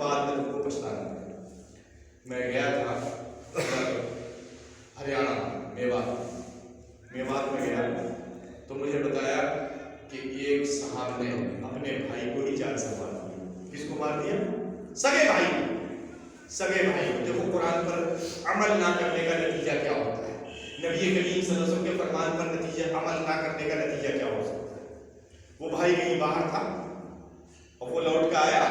بعد میں تم کو پچھتانا پڑے گا۔ میں گیا تھا ہریانہ میوات میں گیا تو مجھے بتایا کہ ایک صاحب نے اپنے بھائی کو ہی جان سے مار دیا۔ کس کو مار دیا؟ سگے بھائی کو۔ دیکھو قرآن پر عمل نہ کرنے کا نتیجہ کیا ہوتا ہے، نبی کریم صلی اللہ علیہ وسلم کے فرمان پر نتیجہ عمل نہ کرنے کا نتیجہ کیا ہو سکتا ہے؟ وہ بھائی کہیں باہر تھا اور وہ لوٹ کے آیا،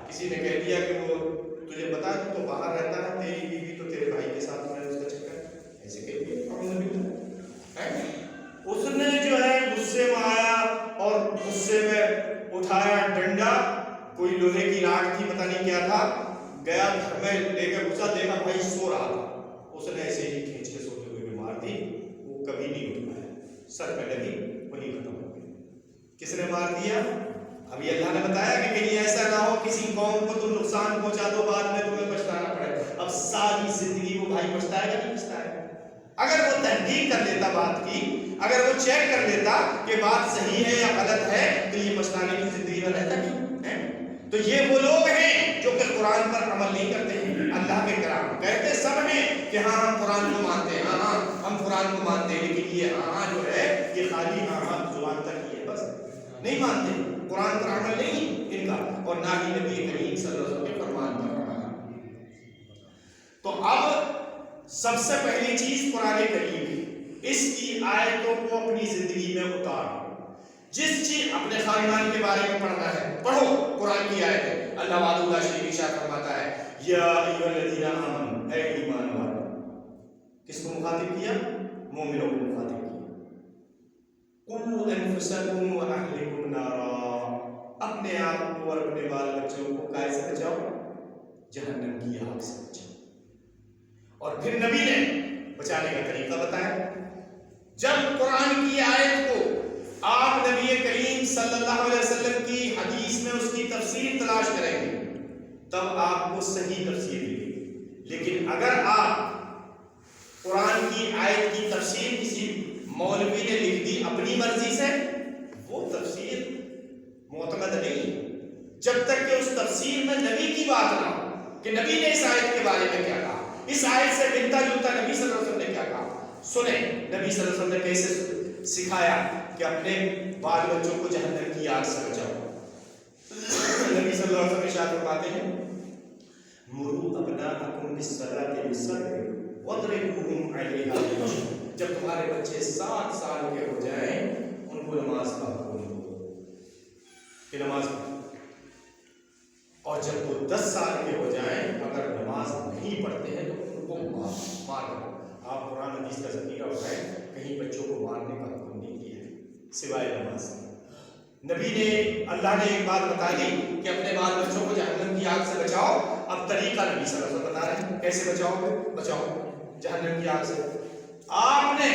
کسی نے کہہ دیا کہ وہ تجھے بتا تو باہر رہتا ہے، تیری بیوی تو تیرے بھائی کے ساتھ میں اس کا چکر، ایسے کہہ دیا۔ اس نے جو ہے غصے میں آیا اور غصے میں اٹھایا ڈنڈا، کوئی لوہے کی راڈ تھی پتہ نہیں کیا تھا، گیا گھر میں لے کے گھسا، دیکھا بھائی سو رہا تھا، اس نے ایسے ہی کھینچ کے سوتے ہوئے مار دی، وہ کبھی نہیں اٹھ پایا، سر پہ لگی وہی ختم ہو گئی۔ کس نے مار دیا؟ ابھی اللہ نے بتایا کہ کہیں ایسا نہ ہو کسی قوم کو تم نقصان پہنچا دو بعد میں تمہیں پچھتانا پڑے۔ اب ساری زندگی وہ بھائی پچھتائے گا نہیں پچھتائے گا؟ اگر وہ تحقیق کر لیتا بات کی، اگر وہ چیک کر لیتا کہ بات صحیح ہے یا غلط ہے، تو یہ پچھتانے کی زندگی میں رہتا نہیں ہے۔ تو یہ وہ لوگ ہیں جو کہ قرآن پر عمل نہیں کرتے ہیں۔ اللہ کے کرام کہتے سب ہیں کہ ہاں ہم قرآن کو مانتے ہیں، ہاں ہم قرآن کو مانتے ہیں، لیکن یہ ہاں جو ہے یہ خالی ہاں زبان تک ہی ہے، بس نہیں مانتے، قرآن پر عمل نہیں ان کا، اور نہ ہی نبی کریم صلی اللہ علیہ وسلم کے فرمان پر عمل۔ تو اب سب سے پہلی چیز قرآن کریم ہے، اس کی آیتوں کو اپنی زندگی میں اتارو۔ جس چیز اپنے خاندان کے بارے میں پڑھنا ہے پڑھو، قرآن کی آیت ہے۔ اللہ وعد اللہ شریف ارشاد فرماتا ہے یا ایھا الذین آمنوا، اے ایمان والو۔ کس کو مخاطب کیا؟ مومنوں کو مخاطب کیا۔ قوا انفسکم واہلکم نارا، اپنے آپ کو اور اپنے بال بچوں کو کائے سے بچاؤ؟ جہنم کی آگ سے بچاؤ۔ اور پھر نبی نے بچانے کا طریقہ بتایا۔ جب قرآن کی آیت کو آپ نبی کریم صلی اللہ علیہ وسلم کی حدیث میں اس کی تفسیر تلاش کریں گے تب آپ کو صحیح تفسیر ملے گی، لیکن اگر آپ قرآن کی آیت کی تفسیر کسی مولوی نے لکھ دی اپنی مرضی سے، وہ تفسیر معتمد نہیں جب تک کہ اس تفسیر میں نبی کی بات نہ ہو کہ نبی نے اس آیت کے بارے میں کیا کہا، اس آیت سے ملتا جلتا نبی صلی اللہ علیہ وسلم نے کیا کہا۔ سنیں نبی صلی اللہ علیہ وسلم نے کیسے سکھایا کہ اپنے بال بچوں کو جہنم کی آگ سے بچاؤ۔ نبی صلی اللہ علیہ وسلم ارشاد فرماتے ہیں مروا ابناءکم بالصلاۃ للصبح واضربوہم علیہا بالعشر، جب تمہارے بچے 7 سال کے ہو جائیں ان کو نماز کا حکم دو کہ نماز پڑھو، اور جب وہ 10 سال کے ہو جائیں اگر نماز نہیں پڑھتے ہیں تو ان کو مار دو۔ آپ قرآن حدیث کا ذخیرہ اٹھائیں، کہیں بچوں کو مارنے کا حکم نہیں کیا ہے سوائے نماز۔ نبی نے اللہ نے ایک بات بتا دی کہ اپنے بال بچوں کو جہنم کی آگ سے بچاؤ، اب طریقہ نبی صلی اللہ علیہ وسلم بتا رہے ہیں کیسے بچاؤ گے، بچاؤ جہنم کی آگ سے۔ آپ نے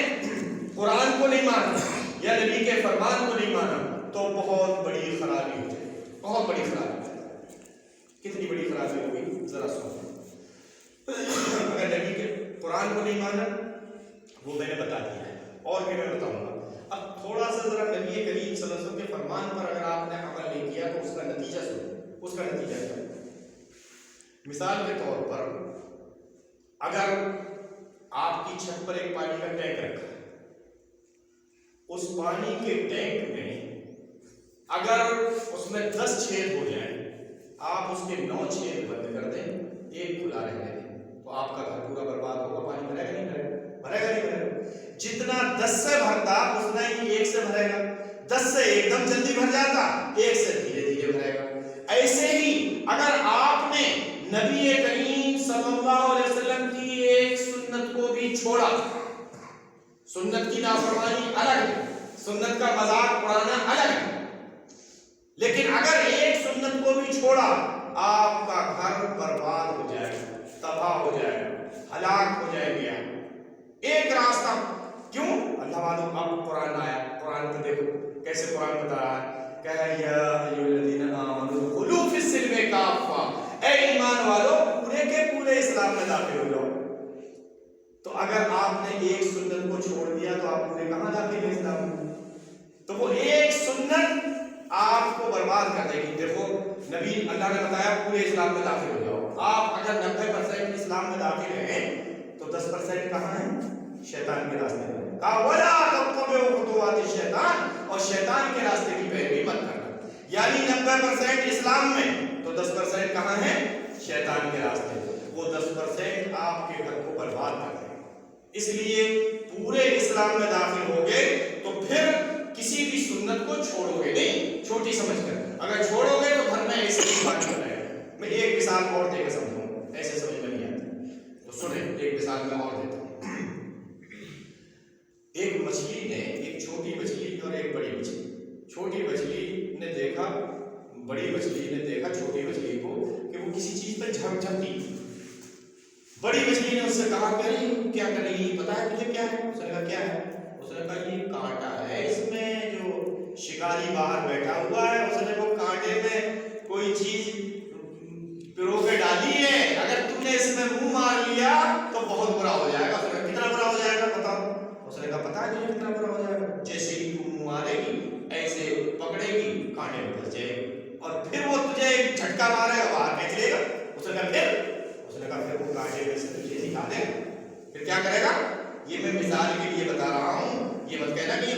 قرآن کو نہیں مانا یا نبی کے فرمان کو نہیں مانا تو بہت بڑی خرابی ہو جائے، بہت بڑی خرابی ہو جائے۔ کتنی بڑی خرابی ہوگی ذرا سنو۔ اگر نبی کے قرآن کو نہیں مانا وہ میں نے بتا دیا ہے، اور بھی میں بتاؤں گا۔ اب تھوڑا سا ذرا نبی کریم صلی اللہ علیہ وسلم کے فرمان پر اگر آپ نے عمل نہیں کیا تو اس کا نتیجہ سنو، اس کا نتیجہ کیا ہے۔ مثال کے طور پر اگر آپ کی چھت پر ایک پانی کا ٹینک رکھا ہے، اس پانی کے ٹینک میں اگر اس میں 10 چھید ہو جائیں، آپ اس کے 9 چھید بند کر دیں، ایک کھلا رہنے دیں، تو آپ کا گھر پورا برباد ہوگا۔ پانی بھرے گا نہیں بھرے گا؟ بھرے گا نہیں بھرے گا؟ جتنا 10 سے بھرتا اتنا ہی 1 سے بھرے گا۔ 10 سے ایک دم جلدی بھر جاتا، 1 سے دھیرے دھیرے بھرے گا۔ ایسے ہی اگر آپ نے نبی کریم صلی اللہ علیہ وسلم کی ایک سنت کو بھی چھوڑا، سنت کی نافرمانی الگ ہے، سنت کا مذاق اڑانا الگ ہے، لیکن اگر ایک سنت کو بھی چھوڑا آپ کا گھر برباد ہو جائے گا، تباہ ہو جائے گا، ہلاک ہو جائے گا۔ ایک راستہ کیوں؟ اللہ معلوم اب قرآن آیا، قرآن کو دیکھو کیسے قرآن بتا رہا ہے کہ یا ایھا الذین آمنوا ادخلوا فی السلم کافہ، اے ایمان والو پورے کے پورے اسلام میں داخل ہو جاؤ۔ تو اگر آپ نے ایک سنت کو چھوڑ دیا تو آپ پورے کہاں داخل ہیں اسلام میں؟ تو وہ ایک سنت آپ کو برباد کر دے گی. دیکھو نبی اللہ نے بتایا پورے اسلام میں داخل ہو جاؤ. آپ اگر 90% اسلام میں داخل ہیں تو 10% کہاں ہیں؟ شیطان کے راستے میں. کہا وَلَا تَتَّبِعُوا خُطُوَاتِ الشَّيْطَانِ، اور شیطان کے راستے کی پیروی مت کرنا. یعنی 90% اسلام میں تو 10% کہاں ہیں؟ شیطان کے راستے. وہ 10% آپ کے گھر کو برباد کر دیں. اس لیے پورے اسلام میں داخل ہوگے تو پھر کسی بھی سنت کو چھوڑو گے نہیں چھوٹی سمجھ کر. اگر چھوڑو گے تو گھر میں ایسے ہی بات کر رہے ہیں. میں ایک مثال اور دے کر سمجھاؤں، ایسے سمجھ میں نہیں آتی تو سنیں. ایک مثال میں اور دیتا ہوں. ایک مچھلی نے، ایک چھوٹی مچھلی اور ایک بڑی مچھلی. چھوٹی مچھلی نے دیکھا، بڑی مچھلی نے دیکھا چھوٹی مچھلی کو کہ وہ کسی چیز پہ جھپٹی. بڑی مچھلی نے اس سے کہا کہ کیا کر رہی ہے، پتا ہے تجھے کیا ہے؟ اس نے کہا کیا ہے؟ اس نے کہا یہ کانٹا ہے، اس میں جو شکاری باہر بیٹھا ہوا ہے اس نے وہ کانٹے میں کوئی چیز پرو کے ڈالی ہے، اگر تم نے اس میں منہ مار لیا تو بہت برا ہو جائے گا. اس نے کہا کتنا برا ہو جائے گا بتاؤ؟ اس نے کہا پتا ہے تجھے کتنا برا ہو جائے گا؟ جیسے ہی تم منہ مارے گی ایسے پکڑے گی کانٹے میں پھنس جائے گی اور پھر وہ تجھے ایک جھٹکا مارے گا باہر کھینچ لے گا. اس نے کہا پھر وہ کانٹے میں سے تجھے نکالے گا، پھر کیا کرے گا؟ یہ میں مثال کے لیے بتا رہا ہوں، یہ مت کہنا کہ